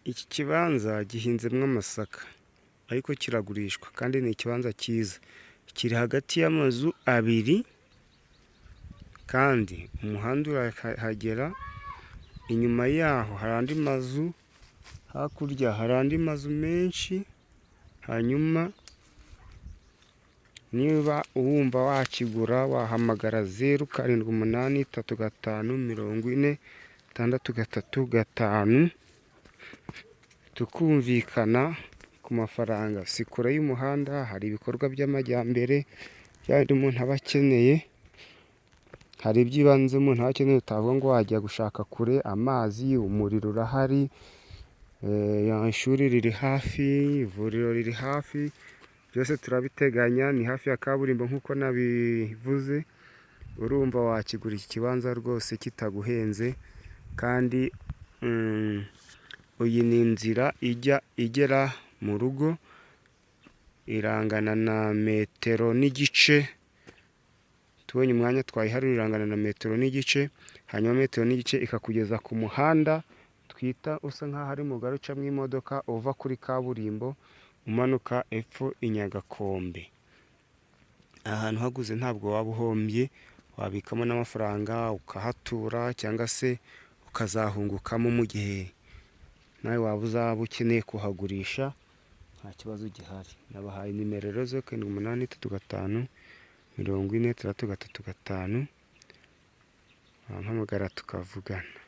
Iki kibanza gihinzemwo amasaka ariko kiragurishwa kandi ni ikibanza cyiza, kiri hagati y'amazu abiri kandi umuhanda urahagera, inyuma yaho hari andi mazu, hakurya hari andi mazu menshi. Hanyuma niba wumva wakigura wahamagara 0783504635 tukumvikana ku mafaranga. Si kure y'umuhanda, hari ibikorwa by'amajyambere byari umuntu aba akeneye, hari iby'ibanze umuntu aba akeneye utavuga ngo wajya gushaka kure. Amazi, umuriro urahari, ishuri riri hafi, ivuriro riri hafi, byose turabiteganya. Ni hafi ya kaburimbo nk'uko nabivuze. Urumva wakigura iki kibanza rwose kitaguhenze, kandi iyi ni inzira igera mu rugo, irangana na metero n'igice. Tubonye umwanya twayiharura, irangana na metero n'igice. Hanyuma metero n'igice ikakugeza ku muhanda twita usa nk'aho ari mugari ucamo imodoka uva kuri kaburimbo umanuka epfo i Nyagakombe. Ahantu haguze ntabwo waba uhombye, wabikamo n'amafaranga ukahatura, cyangwa se ukazahungukamo mu gihe nawe waba uzaba ukeneye kuhagurisha. Nta kibazo gihari. Nabahaye nimero rero 0783504635, wampamagara tukavugana.